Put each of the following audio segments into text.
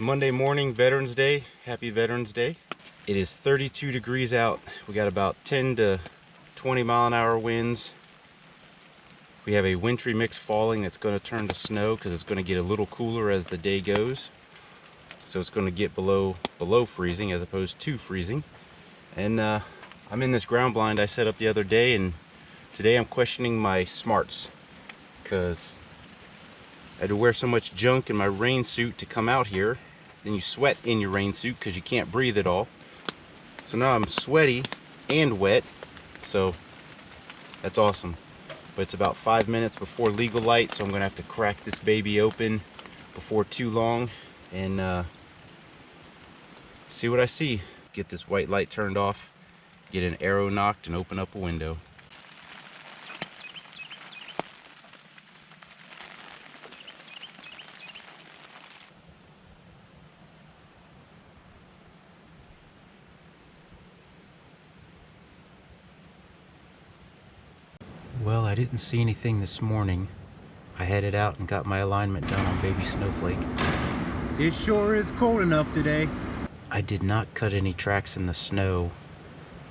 Monday morning, Veterans Day. Happy Veterans Day. It is 32 degrees out. We got about 10 to 20 mile an hour winds. We have a wintry mix falling that's going to turn to snow because it's going to get a little cooler as the day goes. So it's going to get below freezing as opposed to freezing. And I'm in this ground blind I set up the other day, and today I'm questioning my smarts because I had to wear so much junk in my rain suit to come out here. Then you sweat in your rain suit because you can't breathe at all. So now I'm sweaty and wet, so that's awesome. But it's about 5 minutes before legal light, so I'm gonna have to crack this baby open before too long and see what I see. Get this white light turned off, get an arrow knocked, and open up a window. Well, I didn't see anything this morning. I headed out and got my alignment done on baby Snowflake. It sure is cold enough today. I did not cut any tracks in the snow,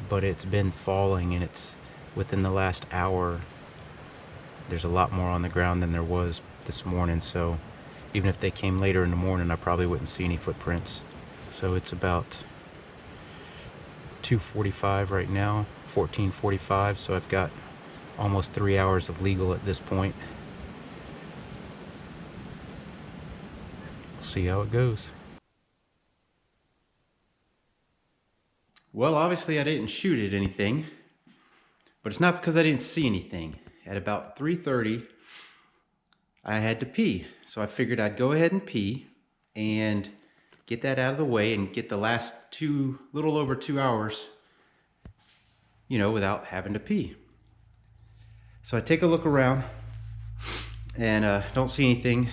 but it's been falling, and it's within the last hour. There's a lot more on the ground than there was this morning, so even if they came later in the morning, I probably wouldn't see any footprints. So it's about 2:45 right now, 14:45, so I've got almost 3 hours of legal at this point. We'll see how it goes. Well, obviously I didn't shoot at anything, but it's not because I didn't see anything. At about 3:30, I had to pee, so I figured I'd go ahead and pee and get that out of the way and get the last little over 2 hours, without having to pee. So I take a look around and don't see anything.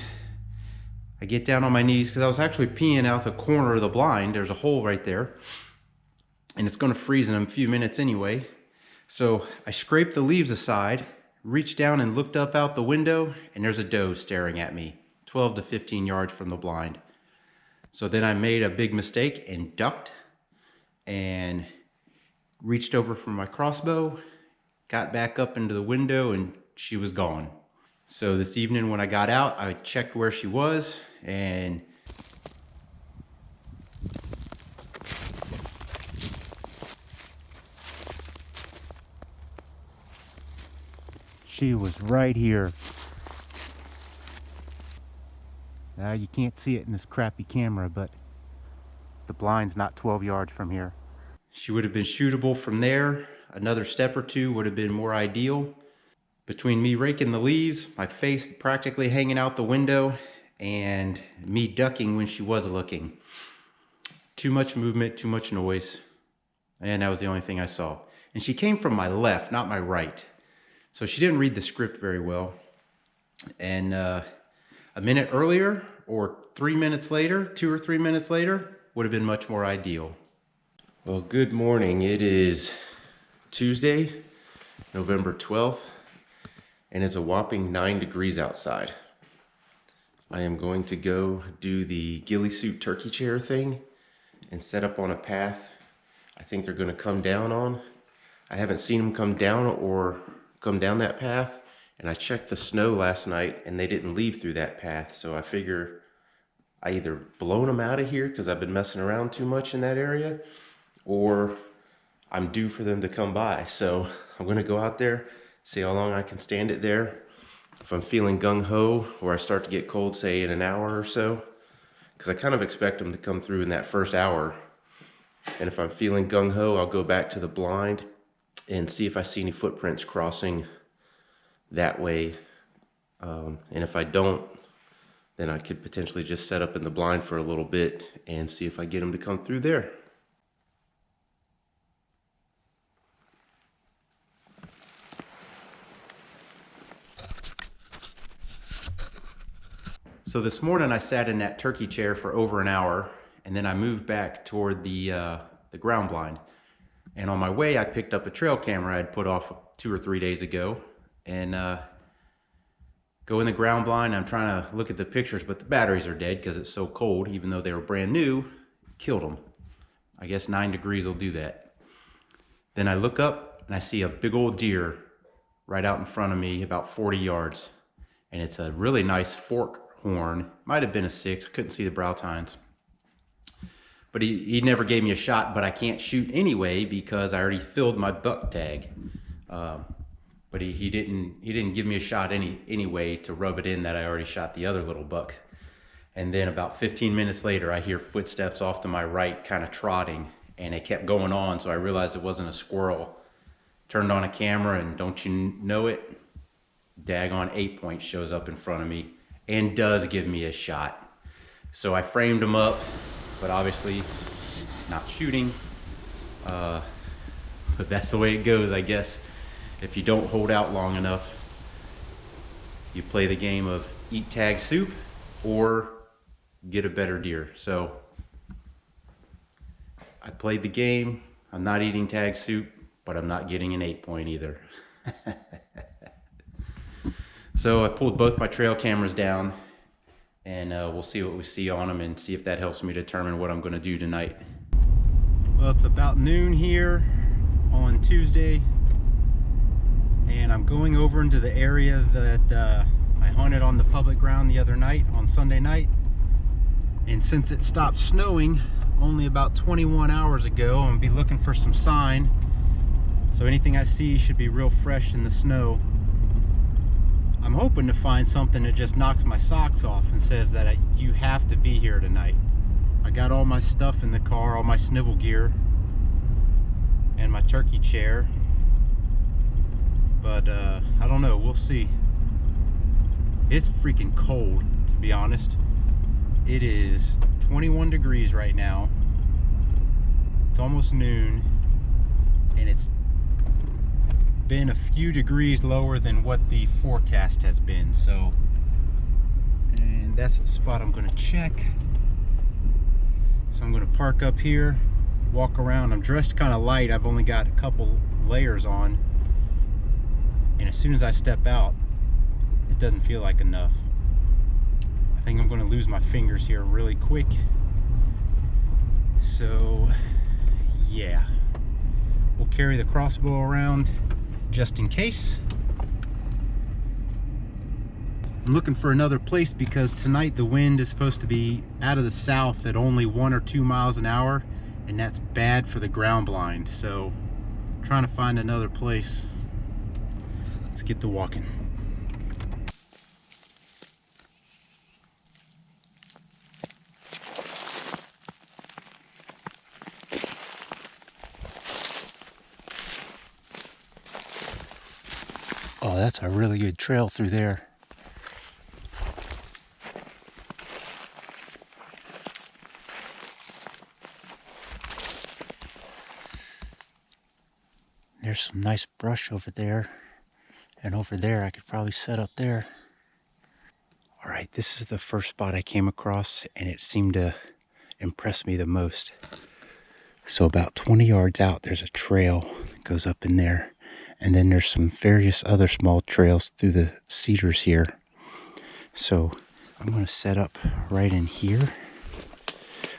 I get down on my knees because I was actually peeing out the corner of the blind. There's a hole right there, and it's going to freeze in a few minutes anyway. So I scraped the leaves aside, reached down and looked up out the window, and there's a doe staring at me 12 to 15 yards from the blind. So then I made a big mistake and ducked and reached over for my crossbow, got back up into the window, and she was gone. So this evening when I got out, I checked where she was, and she was right here. Now you can't see it in this crappy camera, but the blind's not 12 yards from here. She would have been shootable from there. Another step or two would have been more ideal. Between me raking the leaves, my face practically hanging out the window, and me ducking when she was looking. Too much movement, too much noise, and that was the only thing I saw. And she came from my left, not my right. So she didn't read the script very well. And a minute earlier, or 3 minutes later, 2 or 3 minutes later, would have been much more ideal. Well, good morning. It is Tuesday, November 12th, and it's a whopping 9 degrees outside. I am going to go do the ghillie suit turkey chair thing and set up on a path I think they're going to come down on. I haven't seen them come down or come down that path, and I checked the snow last night and they didn't leave through that path, so I figure I either blown them out of here because I've been messing around too much in that area, or I'm due for them to come by. So I'm going to go out there, see how long I can stand it there. If I'm feeling gung-ho, or I start to get cold, say in an hour or so, because I kind of expect them to come through in that first hour. And if I'm feeling gung-ho, I'll go back to the blind and see if I see any footprints crossing that way. And if I don't, then I could potentially just set up in the blind for a little bit and see if I get them to come through there. So this morning I sat in that turkey chair for over an hour, and then I moved back toward the ground blind. And on my way, I picked up a trail camera I had put off 2 or 3 days ago, and Go in the ground blind. I'm trying to look at the pictures, but the batteries are dead because it's so cold. Even though they were brand new, killed them. I guess 9 degrees will do that. Then I look up and I see a big old deer right out in front of me, about 40 yards. And it's a really nice fork horn. Might have been a 6. Couldn't see the brow tines. But he never gave me a shot, but I can't shoot anyway because I already filled my buck tag. But he didn't give me a shot anyway to rub it in that I already shot the other little buck. And then about 15 minutes later, I hear footsteps off to my right, kind of trotting, and it kept going on. So I realized it wasn't a squirrel. Turned on a camera, and don't you know it, daggone 8-point shows up in front of me and does give me a shot. So I framed him up, but obviously not shooting. But that's the way it goes, I guess. If you don't hold out long enough, you play the game of eat tag soup or get a better deer. So I played the game. I'm not eating tag soup, but I'm not getting an 8-point either. So I pulled both my trail cameras down, and we'll see what we see on them and see if that helps me determine what I'm going to do tonight. Well, it's about noon here on Tuesday, and I'm going over into the area that I hunted on the public ground the other night, on Sunday night. And since it stopped snowing only about 21 hours ago, I'm gonna be looking for some sign. So anything I see should be real fresh in the snow. I'm hoping to find something that just knocks my socks off and says that you have to be here tonight. I got all my stuff in the car, all my snivel gear, and my turkey chair. But I don't know, we'll see. It's freaking cold, to be honest. It is 21 degrees right now. It's almost noon, and it's been a few degrees lower than what the forecast has been. So, and that's the spot I'm going to check. So I'm going to park up here, walk around. I'm dressed kind of light. I've only got a couple layers on, and as soon as I step out, it doesn't feel like enough. I think I'm going to lose my fingers here really quick. So yeah, we'll carry the crossbow around just in case. I'm looking for another place because tonight the wind is supposed to be out of the south at only 1 or 2 miles an hour, and that's bad for the ground blind. So I'm trying to find another place. Let's get to walking. Oh, that's a really good trail through there. There's some nice brush over there, and over there I could probably set up there. All right, this is the first spot I came across, and it seemed to impress me the most. So about 20 yards out, there's a trail that goes up in there. And then there's some various other small trails through the cedars here. So I'm going to set up right in here.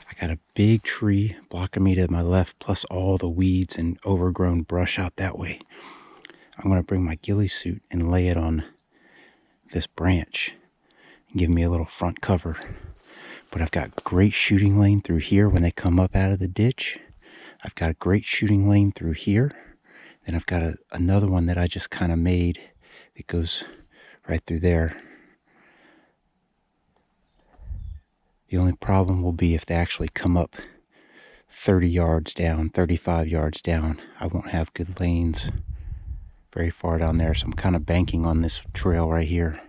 I got a big tree blocking me to my left, plus all the weeds and overgrown brush out that way. I'm going to bring my ghillie suit and lay it on this branch and give me a little front cover. But I've got great shooting lane through here when they come up out of the ditch. I've got a great shooting lane through here. Then I've got another one that I just kind of made that goes right through there. The only problem will be if they actually come up 30 yards down, 35 yards down. I won't have good lanes very far down there, so I'm kind of banking on this trail right here.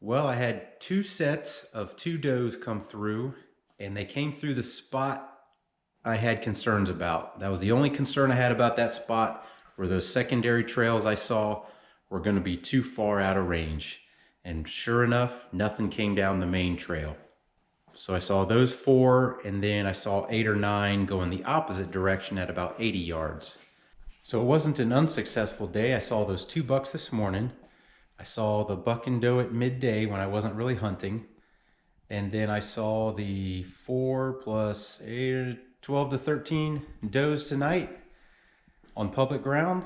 Well, I had two sets of two does come through, and they came through the spot I had concerns about. That was the only concern I had about that spot, where those secondary trails I saw were going to be too far out of range. And sure enough, nothing came down the main trail. So I saw those four, and then I saw 8 or 9 go in the opposite direction at about 80 yards. So it wasn't an unsuccessful day. I saw those 2 bucks this morning. I saw the buck and doe at midday when I wasn't really hunting. And then I saw the 4 plus 8, 12 to 13 does tonight on public ground.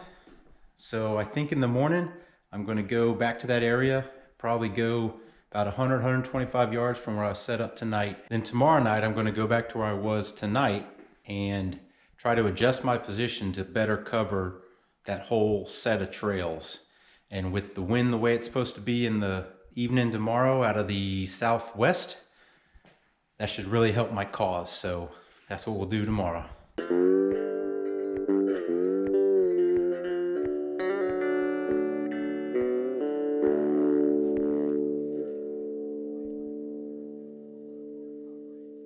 So I think in the morning, I'm going to go back to that area, probably go about 100, 125 yards from where I was set up tonight. Then tomorrow night, I'm going to go back to where I was tonight and try to adjust my position to better cover that whole set of trails. And with the wind the way it's supposed to be in the evening tomorrow out of the southwest, that should really help my cause. So that's what we'll do tomorrow.